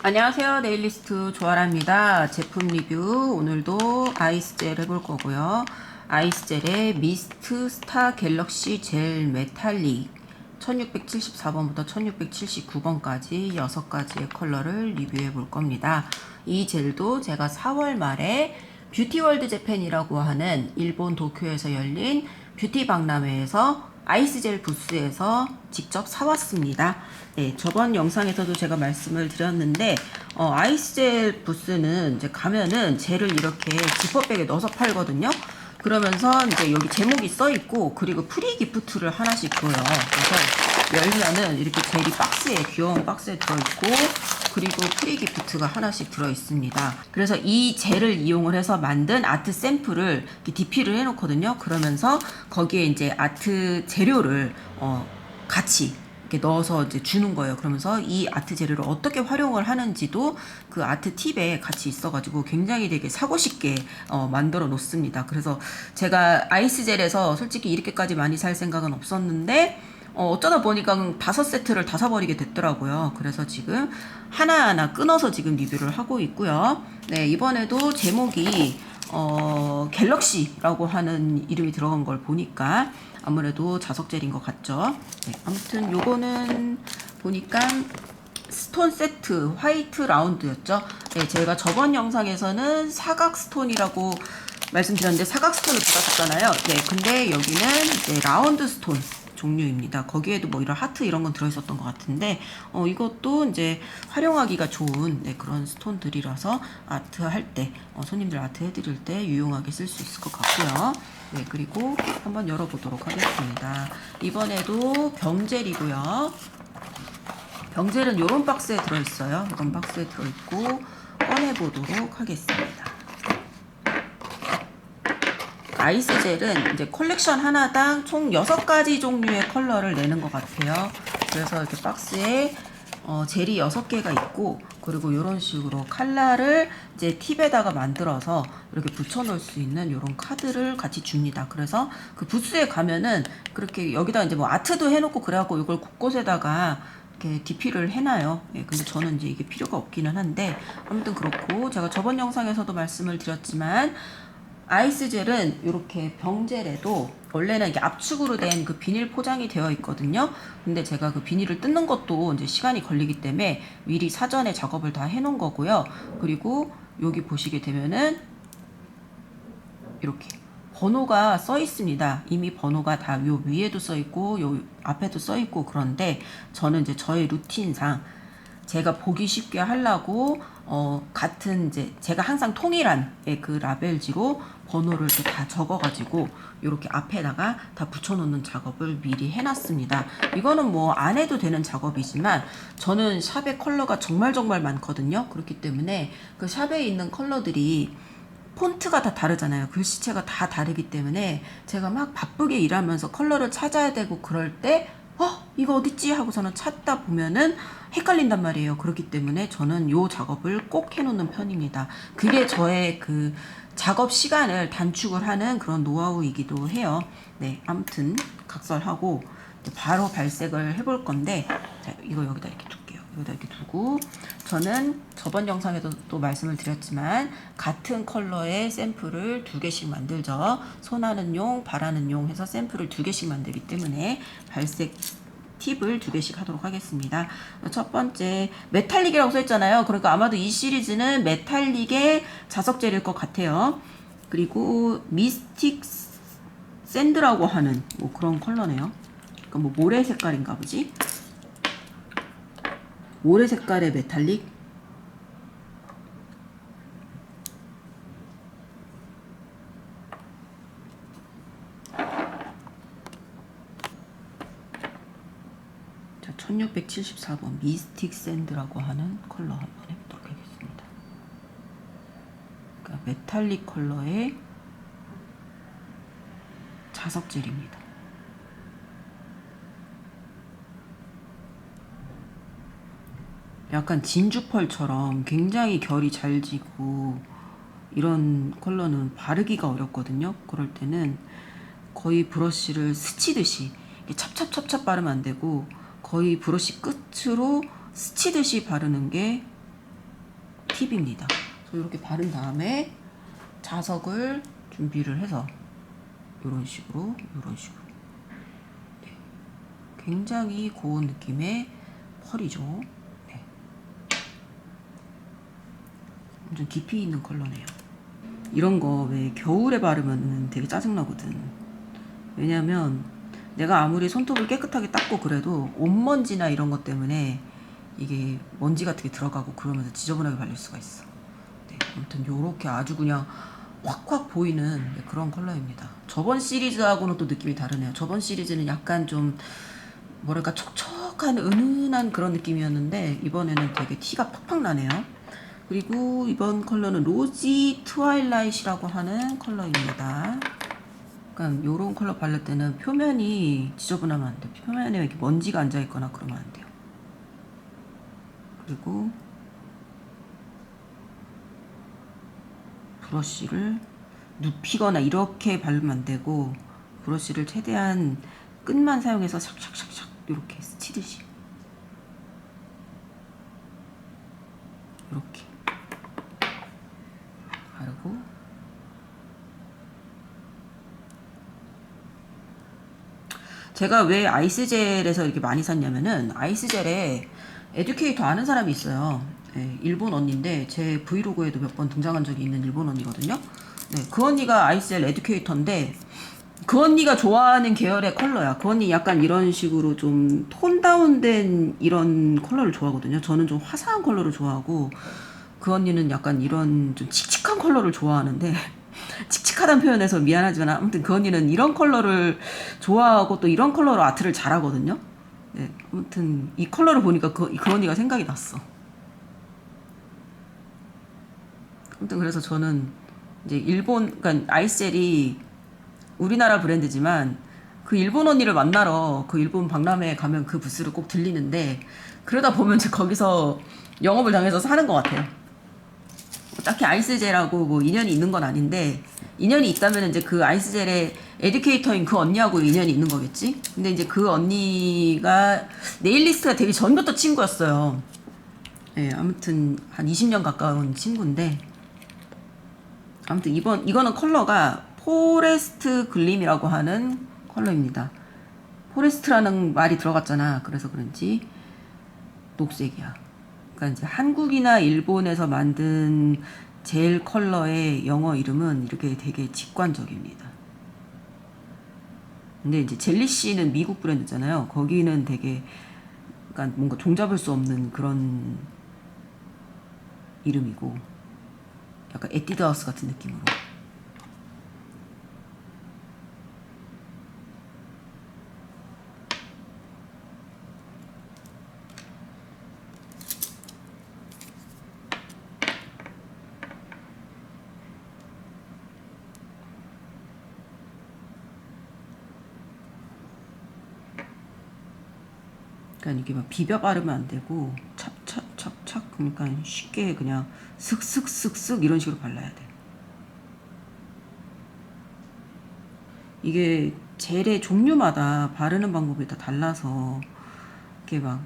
안녕하세요. 네일리스트 조아라입니다. 제품 리뷰 오늘도 아이스젤 해볼 거고요. 아이스젤의 미스트 스타 갤럭시 젤 메탈릭 1674번부터 1679번까지 6가지의 컬러를 리뷰해 볼 겁니다. 이 젤도 제가 4월 말에 뷰티월드 재팬이라고 하는 일본 도쿄에서 열린 뷰티 박람회에서 아이스젤 부스에서 직접 사왔습니다. 네, 저번 영상에서도 제가 말씀을 드렸는데 아이스젤 부스는 이제 가면은 젤을 이렇게 지퍼백에 넣어서 팔거든요. 그러면서 이제 여기 제목이 써 있고 그리고 프리 기프트를 하나씩 줘요. 그래서 열면은 이렇게 젤이 박스에 귀여운 박스에 들어있고 그리고 프리 기프트가 하나씩 들어있습니다. 그래서 이 젤을 이용을 해서 만든 아트 샘플을 이렇게 DP를 해놓거든요. 그러면서 거기에 이제 아트 재료를 같이 이렇게 넣어서 이제 주는 거예요. 그러면서 이 아트 재료를 어떻게 활용을 하는지도 그 아트 팁에 같이 있어가지고 굉장히 되게 사고 싶게 만들어 놓습니다. 그래서 제가 아이스젤에서 솔직히 이렇게까지 많이 살 생각은 없었는데 어쩌다 보니까 5세트를 다 사버리게 됐더라고요. 그래서 지금 하나하나 끊어서 지금 리뷰를 하고 있고요. 네, 이번에도 제목이 갤럭시라고 하는 이름이 들어간 걸 보니까 아무래도 자석젤인 것 같죠. 네, 아무튼 요거는 보니까 스톤 세트 화이트 라운드였죠. 네, 제가 저번 영상에서는 사각 스톤이라고 말씀드렸는데 사각 스톤을 받았었잖아요. 네, 근데 여기는 이제 라운드 스톤 종류입니다. 거기에도 뭐 이런 하트 이런 건 들어있었던 것 같은데 이것도 이제 활용하기가 좋은 그런 스톤들이라서 아트 할 때 손님들 아트 해드릴 때 유용하게 쓸 수 있을 것 같고요. 네, 그리고 한번 열어보도록 하겠습니다. 이번에도 병젤이고요. 병젤은 이런 박스에 들어있어요. 이런 박스에 들어있고 꺼내보도록 하겠습니다. 아이스젤은 이제 컬렉션 하나당 총 6가지 종류의 컬러를 내는 것 같아요. 그래서 이렇게 박스에 젤이 6개가 있고 그리고 이런 식으로 칼라를 이제 팁에다가 만들어서 이렇게 붙여 놓을 수 있는 이런 카드를 같이 줍니다. 그래서 그 부스에 가면은 그렇게 여기다 이제 뭐 아트도 해놓고 그래갖고 이걸 곳곳에다가 이렇게 DP를 해놔요. 예, 근데 저는 이제 이게 필요가 없기는 한데 아무튼 그렇고 제가 저번 영상에서도 말씀을 드렸지만 아이스젤은 이렇게 병젤에도 원래는 이게 압축으로 된 그 비닐 포장이 되어 있거든요. 근데 제가 그 비닐을 뜯는 것도 이제 시간이 걸리기 때문에 미리 사전에 작업을 다 해놓은 거고요. 그리고 여기 보시게 되면은 이렇게 번호가 써 있습니다. 이미 번호가 다 요 위에도 써 있고 요 앞에도 써 있고 그런데 저는 이제 저의 루틴상 제가 보기 쉽게 하려고 같은 이제 제가 항상 통일한 그 라벨지로 번호를 이렇게 다 적어가지고 이렇게 앞에다가 다 붙여놓는 작업을 미리 해놨습니다. 이거는 뭐 안 해도 되는 작업이지만 저는 샵에 컬러가 정말 많거든요. 그렇기 때문에 그 샵에 있는 컬러들이 폰트가 다 다르잖아요. 글씨체가 다 다르기 때문에 제가 막 바쁘게 일하면서 컬러를 찾아야 되고 그럴 때 이거 어딨지? 하고서는 찾다 보면은 헷갈린단 말이에요. 그렇기 때문에 저는 요 작업을 꼭 해놓는 편입니다. 그게 저의 그 작업 시간을 단축을 하는 그런 노하우이기도 해요. 네, 아무튼 각설하고 바로 발색을 해볼 건데 자, 이거 여기다 이렇게 둘게요. 여기다 이렇게 두고 저는 저번 영상에도 또 말씀을 드렸지만 같은 컬러의 샘플을 2개씩 만들죠. 손하는 용, 발하는 용 해서 샘플을 2개씩 만들기 때문에 발색 팁을 2개씩 하도록 하겠습니다. 첫 번째 메탈릭이라고 써있잖아요. 그러니까 아마도 이 시리즈는 메탈릭의 자석젤일 것 같아요. 그리고 미스틱 샌드라고 하는 뭐 그런 컬러네요. 그러니까 뭐 모래 색깔인가 보지? 모래 색깔의 메탈릭? 자, 1674번 미스틱 샌드라고 하는 컬러 한번 해보도록 하겠습니다. 그러니까 메탈릭 컬러의 자석젤입니다. 약간 진주펄처럼 굉장히 결이 잘 지고 이런 컬러는 바르기가 어렵거든요. 그럴 때는 거의 브러쉬를 스치듯이 찹찹찹찹 바르면 안 되고 거의 브러쉬 끝으로 스치듯이 바르는 게 팁입니다. 그래서 이렇게 바른 다음에 자석을 준비를 해서 이런 식으로 네. 굉장히 고운 느낌의 펄이죠. 네. 완전 깊이 있는 컬러네요. 이런 거 왜 겨울에 바르면 되게 짜증나거든. 왜냐면 내가 아무리 손톱을 깨끗하게 닦고 그래도 옷먼지나 이런 것 때문에 이게 먼지 같은 게 들어가고 그러면서 지저분하게 발릴 수가 있어. 네, 아무튼 요렇게 아주 그냥 확확 보이는 그런 컬러입니다. 저번 시리즈하고는 또 느낌이 다르네요. 저번 시리즈는 약간 좀 뭐랄까 촉촉한 은은한 그런 느낌이었는데 이번에는 되게 티가 팍팍 나네요. 그리고 이번 컬러는 로지 트와일라이트라고 하는 컬러입니다. 그러니까 요런 컬러 바를 때는 표면이 지저분하면 안 돼요. 표면에 이렇게 먼지가 앉아있거나 그러면 안 돼요. 그리고 브러쉬를 눕히거나 이렇게 바르면 안 되고 브러쉬를 최대한 끝만 사용해서 샥샥샥샥 이렇게 스치듯이 이렇게 바르고 제가 왜 아이스젤에서 이렇게 많이 샀냐면은 아이스젤에 에듀케이터 아는 사람이 있어요. 네, 일본 언니인데 제 브이로그에도 몇 번 등장한 적이 있는 일본 언니거든요. 네, 그 언니가 아이스젤 에듀케이터인데 그 언니가 좋아하는 계열의 컬러야. 그 언니 약간 이런 식으로 좀 톤 다운된 이런 컬러를 좋아하거든요. 저는 좀 화사한 컬러를 좋아하고 그 언니는 약간 이런 좀 칙칙한 컬러를 좋아하는데 칙칙하다는 표현에서 미안하지만 아무튼 그 언니는 이런 컬러를 좋아하고 또 이런 컬러로 아트를 잘하거든요. 네, 아무튼 이 컬러를 보니까 그 언니가 생각이 났어. 아무튼 그래서 저는 이제 일본 그러니까 아이스젤이 우리나라 브랜드지만 그 일본 언니를 만나러 그 일본 박람회에 가면 그 부스를 꼭 들리는데 그러다 보면 이제 거기서 영업을 당해서 사는 것 같아요. 딱히 아이스젤하고 뭐 인연이 있는 건 아닌데 인연이 있다면 이제 그 아이스젤의 에듀케이터인 그 언니하고 인연이 있는 거겠지. 근데 이제 그 언니가 네일리스트가 되게 전부터 친구였어요. 예, 아무튼 한 20년 가까운 친구인데 아무튼 이거는 컬러가 포레스트 글림이라고 하는 컬러입니다. 포레스트라는 말이 들어갔잖아. 그래서 그런지 녹색이야. 그러니까 이제 한국이나 일본에서 만든 젤 컬러의 영어 이름은 이렇게 되게 직관적입니다. 근데 이제 젤리씨는 미국 브랜드잖아요. 거기는 되게 그러니까 뭔가 종잡을 수 없는 그런 이름이고 약간 에뛰드하우스 같은 느낌으로. 그러니까 이게 막 비벼 바르면 안 되고 찹찹찹찹 그러니까 쉽게 그냥 슥슥슥슥 이런 식으로 발라야 돼. 이게 젤의 종류마다 바르는 방법이 다 달라서 이렇게 막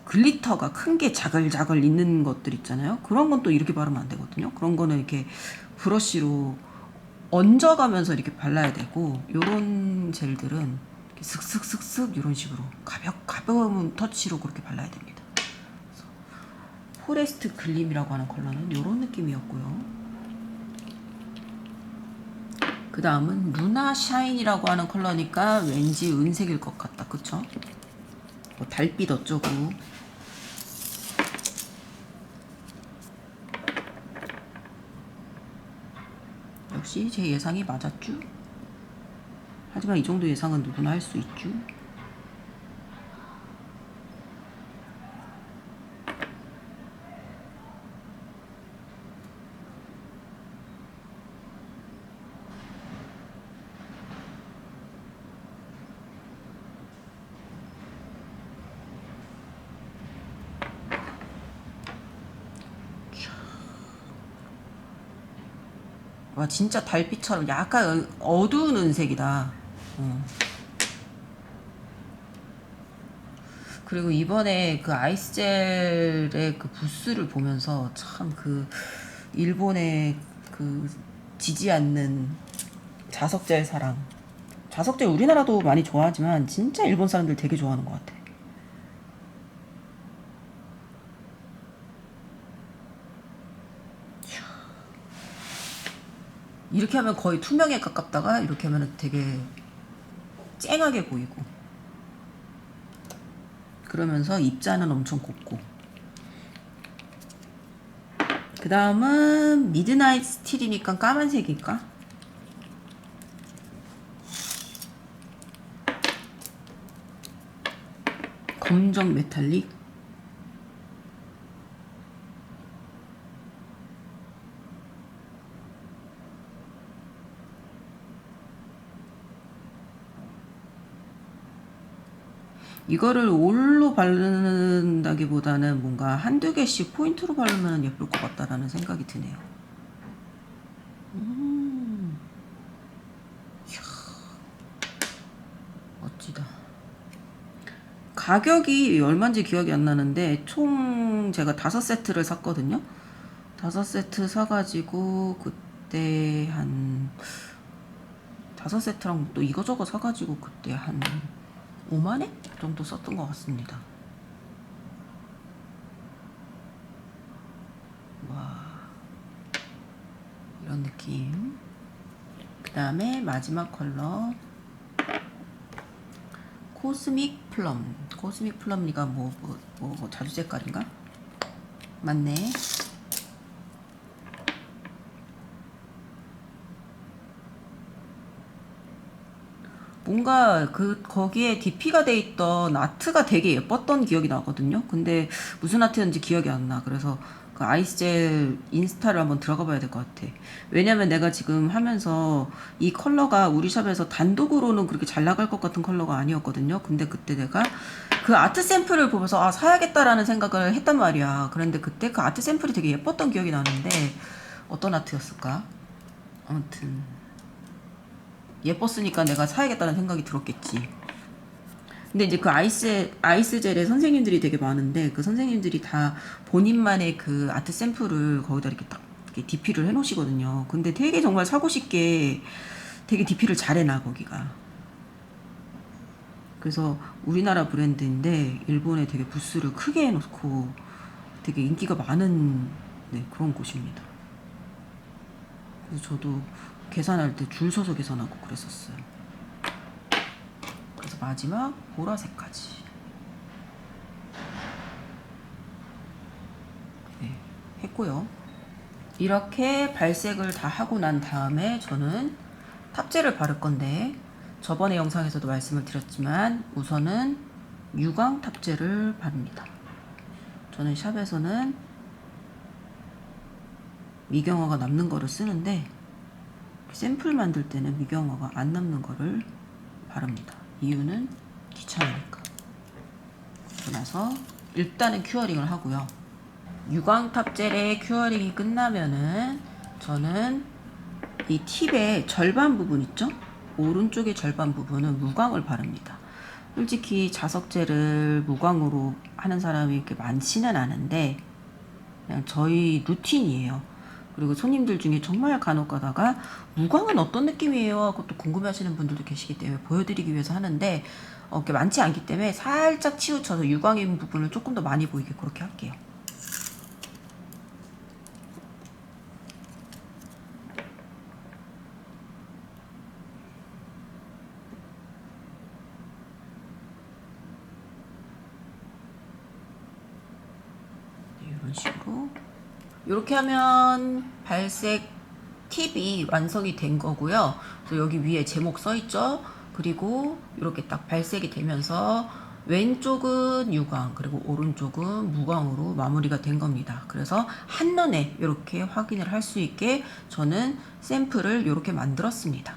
글리터가 큰 게 자글자글 있는 것들 있잖아요. 그런 건 또 이렇게 바르면 안 되거든요. 그런 거는 이렇게 브러쉬로 얹어가면서 이렇게 발라야 되고 요런 젤들은 이렇게 슥슥슥슥 이런 식으로 가벼운 터치로 그렇게 발라야 됩니다. 포레스트 글림이라고 하는 컬러는 요런 느낌이었고요. 그 다음은 루나 샤인이라고 하는 컬러니까 왠지 은색일 것 같다. 그쵸? 뭐 달빛 어쩌고. 역시 제 예상이 맞았죠? 하지만 이 정도 예상은 누구나 할 수 있죠? 와 진짜 달빛처럼 약간 어두운 은색이다. 그리고 그리고 이번에 그 아이스젤의 그 부스를 보면서 참 그 일본의 그 지지 않는 자석젤 사랑. 자석젤 우리나라도 많이 좋아하지만 진짜 일본 사람들 되게 좋아하는 것 같아. 이렇게 하면 거의 투명에 가깝다가 이렇게 하면 되게 쨍하게 보이고, 그러면서 입자는 엄청 곱고. 그 다음은 미드나잇 스틸이니까 까만색일까? 검정 메탈릭. 이거를 올로 바른다기보다는 뭔가 한두 개씩 포인트로 바르면 예쁠 것 같다라는 생각이 드네요. 이야, 멋지다. 가격이 얼마인지 기억이 안 나는데 총 제가 5세트를 샀거든요. 5세트 사가지고 그때 한 5세트랑 또 이거저거 사가지고 그때 한 5만원 정도 썼던 것 같습니다. 와, 이런 느낌. 그 다음에 마지막 컬러 코스믹 플럼. 코스믹 플럼이가 뭐 자주 색깔인가? 맞네. 뭔가 거기에 DP가 돼 있던 아트가 되게 예뻤던 기억이 나거든요. 근데 무슨 아트였는지 기억이 안 나. 그래서 그 아이스젤 인스타를 한번 들어가 봐야 될 것 같아. 왜냐면 내가 지금 하면서 이 컬러가 우리 샵에서 단독으로는 그렇게 잘 나갈 것 같은 컬러가 아니었거든요. 근데 그때 내가 그 아트 샘플을 보면서 아, 사야겠다라는 생각을 했단 말이야. 그런데 그때 그 아트 샘플이 되게 예뻤던 기억이 나는데 어떤 아트였을까? 아무튼 예뻤으니까 내가 사야겠다는 생각이 들었겠지. 근데 이제 그 아이스젤에 선생님들이 되게 많은데 그 선생님들이 다 본인만의 그 아트 샘플을 거기다 이렇게 딱 이렇게 DP를 해 놓으시거든요. 근데 되게 정말 사고 싶게 되게 DP를 잘해놔, 거기가. 그래서 우리나라 브랜드인데 일본에 되게 부스를 크게 해놓고 되게 인기가 많은, 네, 그런 곳입니다. 그래서 저도 계산할 때 줄 서서 계산하고 그랬었어요. 그래서 마지막 보라색까지, 네, 했고요. 이렇게 발색을 다 하고 난 다음에 저는 탑재를 바를 건데, 저번에 영상에서도 말씀을 드렸지만 우선은 유광 탑재를 바릅니다. 저는 샵에서는 미경화가 남는 거를 쓰는데 샘플 만들 때는 미경화가 안 남는 거를 바릅니다. 이유는 귀찮으니까. 그러고 나서 일단은 큐어링을 하고요. 유광 탑젤의 큐어링이 끝나면은 저는 이 팁의 절반 부분 있죠? 오른쪽의 절반 부분은 무광을 바릅니다. 솔직히 자석젤을 무광으로 하는 사람이 이렇게 많지는 않은데 그냥 저희 루틴이에요. 그리고 손님들 중에 정말 간혹 가다가 무광은 어떤 느낌이에요 하고 또 궁금해하시는 분들도 계시기 때문에 보여드리기 위해서 하는데 그게 많지 않기 때문에 살짝 치우쳐서 유광인 부분을 조금 더 많이 보이게 그렇게 할게요. 이런 식으로 이렇게 하면 발색 팁이 완성이 된 거고요. 그래서 여기 위에 제목 써 있죠. 그리고 이렇게 딱 발색이 되면서 왼쪽은 유광 그리고 오른쪽은 무광으로 마무리가 된 겁니다. 그래서 한눈에 이렇게 확인을 할 수 있게 저는 샘플을 이렇게 만들었습니다.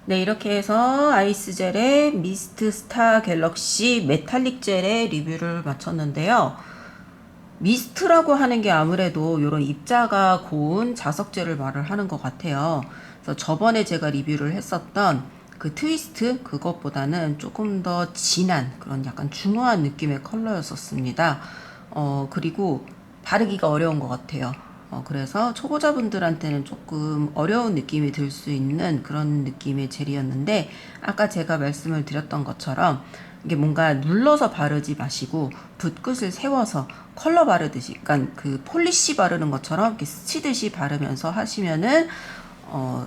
네, 이렇게 해서 아이스젤의 미스트 스타 갤럭시 메탈릭 젤의 리뷰를 마쳤는데요. 미스트라고 하는 게 아무래도 이런 입자가 고운 자석젤을 말을 하는 것 같아요. 그래서 저번에 제가 리뷰를 했었던 그 트위스트 그것보다는 조금 더 진한 그런 약간 중후한 느낌의 컬러였었습니다. 그리고 바르기가 어려운 것 같아요. 그래서 초보자분들한테는 조금 어려운 느낌이 들 수 있는 그런 느낌의 젤이었는데, 아까 제가 말씀을 드렸던 것처럼 이게 뭔가 눌러서 바르지 마시고 붓끝을 세워서 컬러 바르듯이, 그러니까 그 폴리시 바르는 것처럼 이렇게 스치듯이 바르면서 하시면은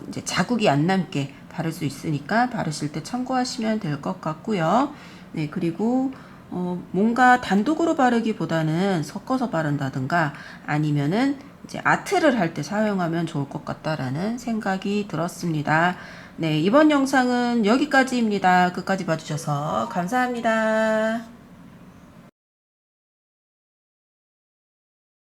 이제 자국이 안 남게 바를 수 있으니까 바르실 때 참고하시면 될 것 같고요. 네, 그리고 뭔가 단독으로 바르기보다는 섞어서 바른다든가 아니면은 이제 아트를 할 때 사용하면 좋을 것 같다라는 생각이 들었습니다. 네, 이번 영상은 여기까지입니다. 끝까지 봐주셔서 감사합니다.